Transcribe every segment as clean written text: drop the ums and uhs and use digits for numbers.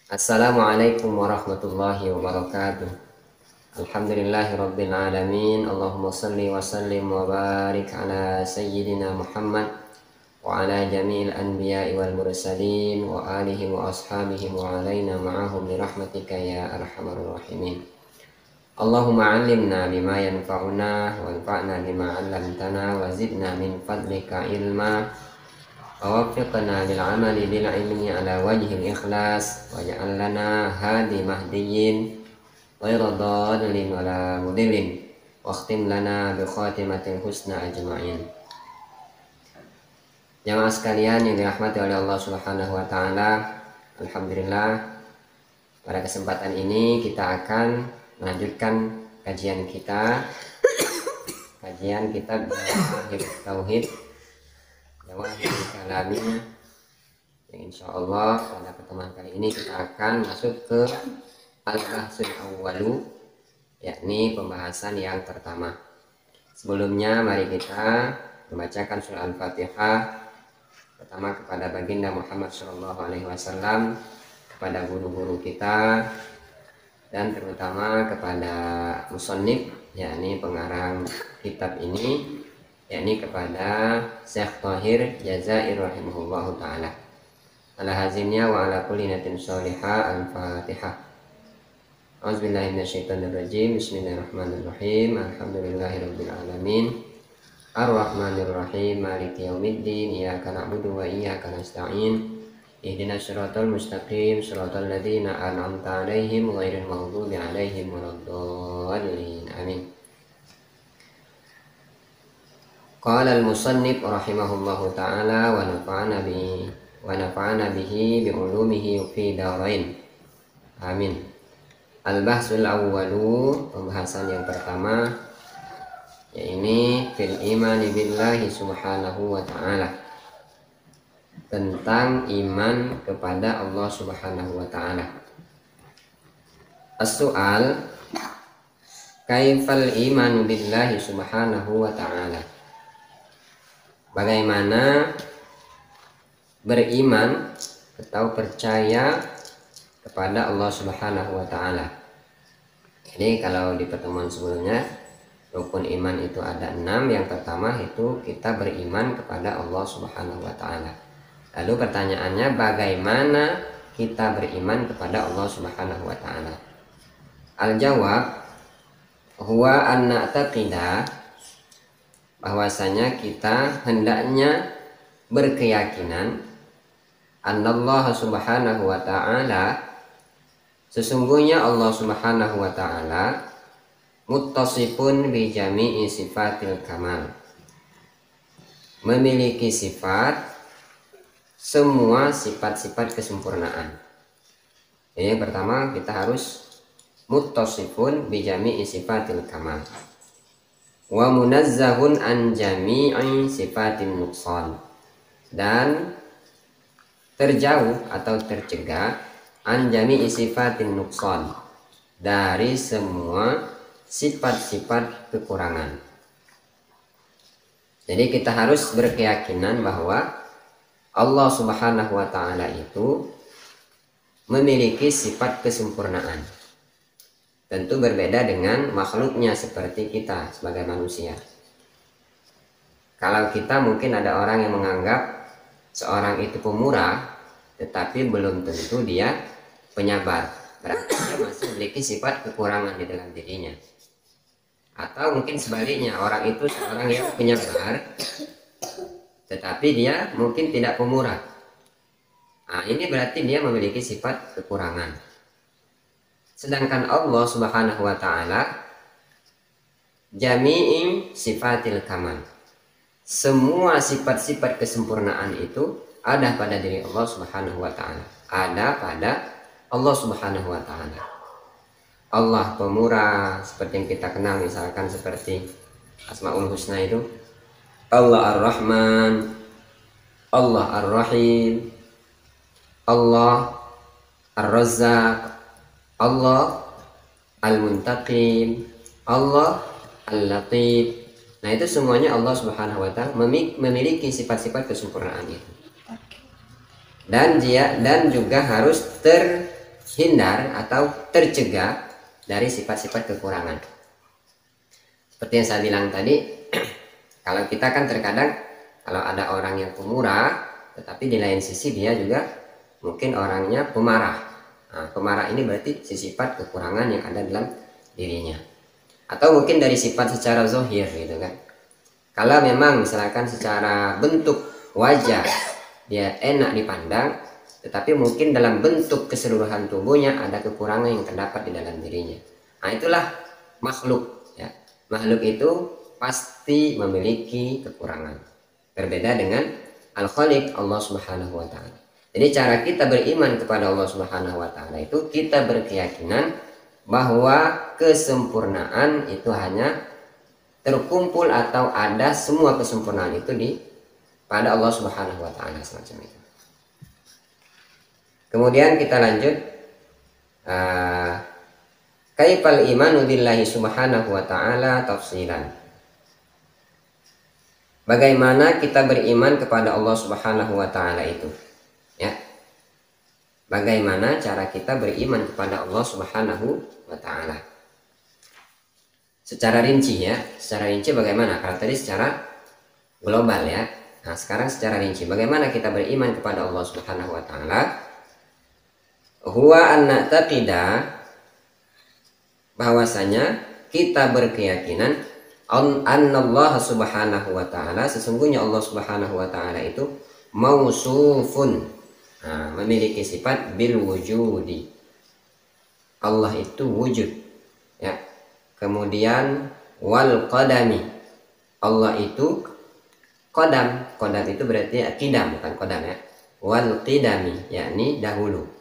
Assalamualaikum warahmatullahi wabarakatuh. Alhamdulillahirabbil alamin. Allahumma shalli wa sallim wa barik ala sayyidina Muhammad wa ala jami'il anbiya'i wal mursalin wa alihi wa ashabihi wa alaina ma'ahum bi rahmatika ya arhamar rahimin. Allahumma 'allimna bima yanfa'una wanfa'na bima 'allamtana wa zidna min fadlika ilma ووفقنا للعمل بالعلم على وجه الإخلاص واجعل لنا هادي مهديين غير ضال ولا مضل واختم لنا بخاتمة الحسنى أجمعين. Jamaah sekalian yang dirahmati oleh Allah Subhanahu wa taala, alhamdulillah pada kesempatan ini kita akan melanjutkan kajian kitab Tauhid Jawahir Kalami, yang insya Allah pada pertemuan kali ini kita akan masuk ke Al-Bahsul Awwalu, yakni pembahasan yang pertama. Sebelumnya mari kita membacakan surah Al-Fatihah pertama kepada baginda Muhammad SAW, kepada guru-guru kita, dan terutama kepada musannif, yakni pengarang kitab ini, yakni kepada Syekh Thahir Jazair rahimahullahu ta'ala. Ala hazinnya wa ala kulli natin sholihah. Al-Fatihah. A'udzubillahi minasyaitonirrajim. Bismillahirrahmanirrahim. Alhamdulillahirabbil alamin. Ar-Rahmanirrahim. Maliki yaumiddin. Iyyaka na'budu wa iyyaka nasta'in. Ihdinas siratal mustaqim. Siratal ladzina an'amta 'alaihim ghairil maghdubi 'alaihim waladdallin. Amin. Qala al-musannif rahimahullahu ta'ala wa nafa'ana bihi bi ulumihi fi darain. Amin. Al-bahsul awwalu, pembahasan yang pertama, yaitu fil imani billahi subhanahu wa ta'ala, tentang iman kepada Allah Subhanahu wa ta'ala. As-su'al, kaifal imanu billahi subhanahu wa ta'ala? Bagaimana beriman atau percaya kepada Allah Subhanahu wa ta'ala. Jadi kalau di pertemuan sebelumnya rukun iman itu ada 6. Yang pertama itu kita beriman kepada Allah Subhanahu wa ta'ala. Lalu pertanyaannya, bagaimana kita beriman kepada Allah Subhanahu wa ta'ala? Al-jawab huwa an na'taqida, bahwasanya kita hendaknya berkeyakinan annallaha subhanahu wa ta'ala, sesungguhnya Allah Subhanahu wa ta'ala muttasifun bi jami'i sifatil kamal, memiliki sifat semua sifat-sifat kesempurnaan. Jadi yang pertama kita harus muttasifun bi jami'i sifatil kamal wa munazzahun an jami'i sifatin nuqsan, dan terjauh atau tercegah an jami'i sifatin nuqsan, dari semua sifat-sifat kekurangan. Jadi kita harus berkeyakinan bahwa Allah Subhanahu wa ta'ala itu memiliki sifat kesempurnaan. Tentu berbeda dengan makhluknya seperti kita sebagai manusia. Kalau kita mungkin ada orang yang menganggap seorang itu pemurah, tetapi belum tentu dia penyabar. Berarti dia masih memiliki sifat kekurangan di dalam dirinya. Atau mungkin sebaliknya, orang itu seorang yang penyabar, tetapi dia mungkin tidak pemurah. Nah, ini berarti dia memiliki sifat kekurangan. Sedangkan Allah Subhanahu wa ta'ala jami'i sifatil kamal, semua sifat-sifat kesempurnaan itu ada pada diri Allah Subhanahu wa ta'ala, ada pada Allah Subhanahu wa ta'ala. Allah pemurah seperti yang kita kenal, misalkan seperti Asmaul Husna itu, Allah Ar-Rahman, Allah Ar-Rahim, Allah Ar-Razzaq, Allah Al-Muntaqim, Allah Al-Latif. Nah, itu semuanya Allah Subhanahu wa ta'ala memiliki sifat-sifat kesempurnaan itu. Dan juga harus terhindar atau tercegah dari sifat-sifat kekurangan. Seperti yang saya bilang tadi, kalau kita kan terkadang kalau ada orang yang pemurah, tetapi di lain sisi dia juga mungkin orangnya pemarah. Nah, pemarah ini berarti sifat kekurangan yang ada dalam dirinya. Atau mungkin dari sifat secara zahir gitu kan. Kalau memang misalkan secara bentuk wajah dia enak dipandang, tetapi mungkin dalam bentuk keseluruhan tubuhnya ada kekurangan yang terdapat di dalam dirinya. Nah, itulah makhluk ya. Makhluk itu pasti memiliki kekurangan. Berbeda dengan Al-Khaliq, Allah Subhanahu wa taala. Jadi cara kita beriman kepada Allah Subhanahu wa taala itu kita berkeyakinan bahwa kesempurnaan itu hanya terkumpul atau ada semua kesempurnaan itu pada Allah Subhanahu wa taala semacam itu. Kemudian kita lanjut, kaifal imanu billahi subhanahu wa ta'ala tafsilan. Bagaimana kita beriman kepada Allah Subhanahu wa ta'ala itu ya. Bagaimana cara kita beriman kepada Allah Subhanahu wa ta'ala secara rinci ya. Secara rinci bagaimana? Kalau tadi secara global ya. Nah, sekarang secara rinci bagaimana kita beriman kepada Allah Subhanahu wa ta'ala. Huwa an na'taqida, bahwasanya kita berkeyakinan Allah Subhanahu wa ta'ala, sesungguhnya Allah Subhanahu wa ta'ala itu mausufun, memiliki sifat bil wujudi. Allah itu wujud ya. Kemudian wal qadami, Allah itu qadam. Qadam itu berarti qidam, bukan qadam ya. Wal qidami yakni dahulu.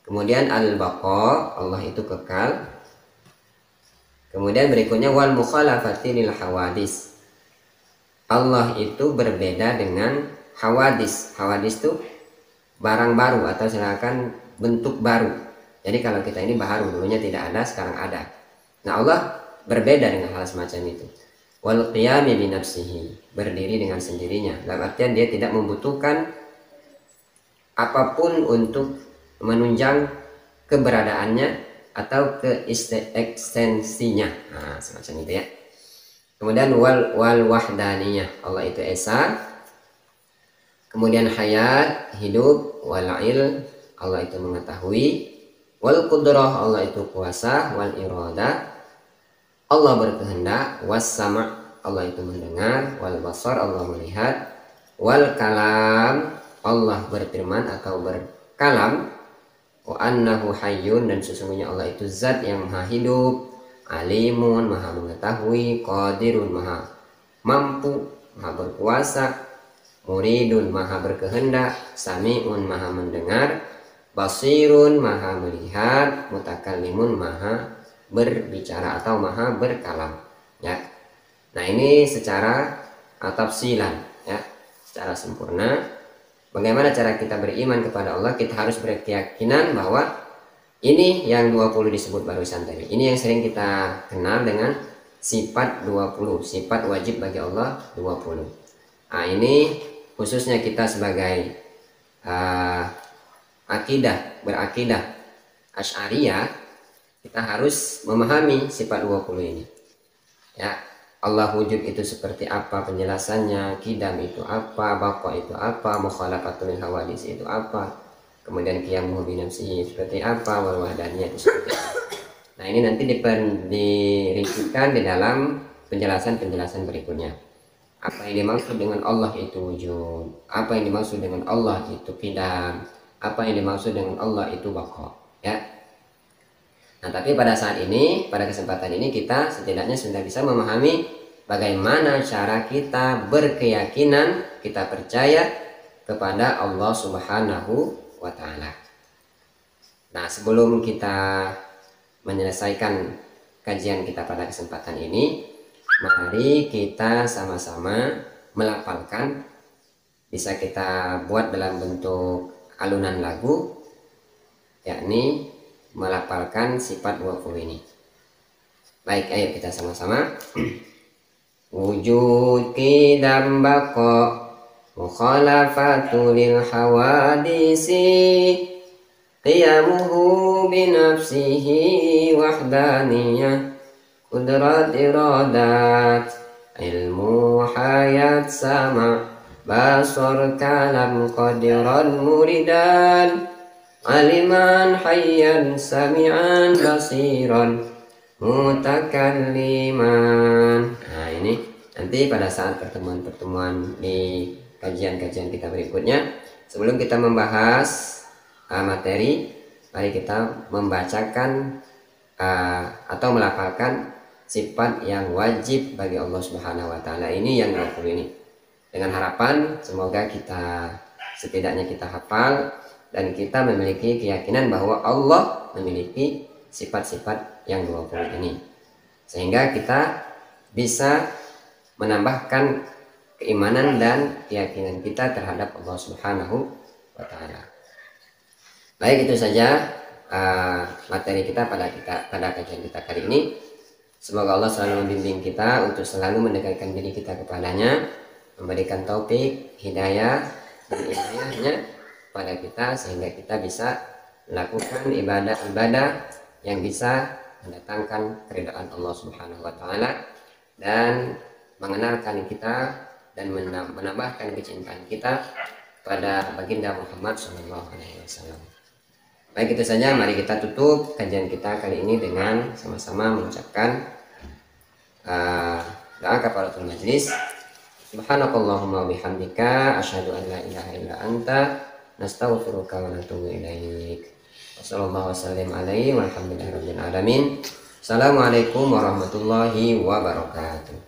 Kemudian al baqa, Allah itu kekal. Kemudian berikutnya wal mukhalafati lil hawadis, Allah itu berbeda dengan hawadis. Hawadis itu barang baru atau silakan bentuk baru. Jadi kalau kita ini baru, dulunya tidak ada, sekarang ada. Nah, Allah berbeda dengan hal semacam itu. Wal qiyami bi nafsihi, berdiri dengan sendirinya. Dalam artian dia tidak membutuhkan apapun untuk menunjang keberadaannya atau ke ekstensinya. Nah, semacam itu ya. Kemudian wal wahdaniyah, Allah itu esa. Kemudian hayat, hidup. Wal il, Allah itu mengetahui. Wal qudrah, Allah itu kuasa. Wal irada, Allah berkehendak. Was sama', Allah itu mendengar. Wal basar, Allah melihat. Wal kalam, Allah berfirman atau berkalam. Wa annahu hayyun, dan sesungguhnya Allah itu zat yang maha hidup. Alimun, maha mengetahui. Qadirun, maha mampu, maha berkuasa. Muridun, maha berkehendak. Sami'un, maha mendengar. Basirun, maha melihat. Mutakallimun, maha berbicara atau maha berkalam ya. Nah, ini secara tafsilan ya, secara sempurna. Bagaimana cara kita beriman kepada Allah? Kita harus berkeyakinan bahwa ini yang 20 disebut barusan tadi. Ini yang sering kita kenal dengan sifat 20, sifat wajib bagi Allah 20. Nah, ini khususnya kita sebagai berakidah Asy'ariyah, kita harus memahami sifat 20 ini. Ya, Allah wujud itu seperti apa penjelasannya, qidam itu apa, baqa itu apa, mukhalafatul hawadis itu apa, kemudian qiyamuhu bi nafsihi seperti apa, wal wahdaniyah itu seperti apa. Nah, ini nanti dirincikan di dalam penjelasan-penjelasan berikutnya. Apa yang dimaksud dengan Allah itu wujud, apa yang dimaksud dengan Allah itu qidam, apa yang dimaksud dengan Allah itu baqa ya. Nah, tapi pada saat ini, pada kesempatan ini kita setidaknya sudah bisa memahami bagaimana cara kita berkeyakinan, kita percaya kepada Allah Subhanahu wa ta'ala. Nah, sebelum kita menyelesaikan kajian kita pada kesempatan ini, mari kita sama-sama melafalkan. Bisa kita buat dalam bentuk alunan lagu, yakni melafalkan sifat 20 ini. Baik, ayo kita sama-sama. Wujud qidam baqa mukhalafatu lil hawadisi qiyamuhu binafsihi wahdaniyah qudrat iradat ilmu hayat sama basar kalam qadiran muridan aliman hayyan sami'an basiran mutakalliman. Nah, ini nanti pada saat pertemuan-pertemuan di kajian-kajian kita berikutnya, sebelum kita membahas materi, mari kita membacakan atau melafalkan sifat yang wajib bagi Allah Subhanahu wa taala ini yang 20 ini. Dengan harapan semoga kita setidaknya kita hafal dan kita memiliki keyakinan bahwa Allah memiliki sifat-sifat yang 20 ini, sehingga kita bisa menambahkan keimanan dan keyakinan kita terhadap Allah Subhanahu wa taala. Baik, itu saja materi kita pada kajian kita kali ini. Semoga Allah selalu membimbing kita untuk selalu mendekatkan diri kita kepadanya, memberikan taufik, hidayah dan inayahnya pada kita, sehingga kita bisa melakukan ibadah-ibadah yang bisa mendatangkan keridhaan Allah Subhanahu wa taala dan mengenalkan kita dan menambahkan kecintaan kita pada baginda Muhammad SAW. Baik, itu saja. Mari kita tutup kajian kita kali ini dengan sama-sama mengucapkan doa kafaratul majlis. Subhanakallahumma bihamdika asyhadu an la ilaha illa anta nastaghfiruka wa natubu ilaik. Wassallallahu wasallim alaihi walhamdulillahi rabbil alamin. Assalamualaikum warahmatullahi wabarakatuh.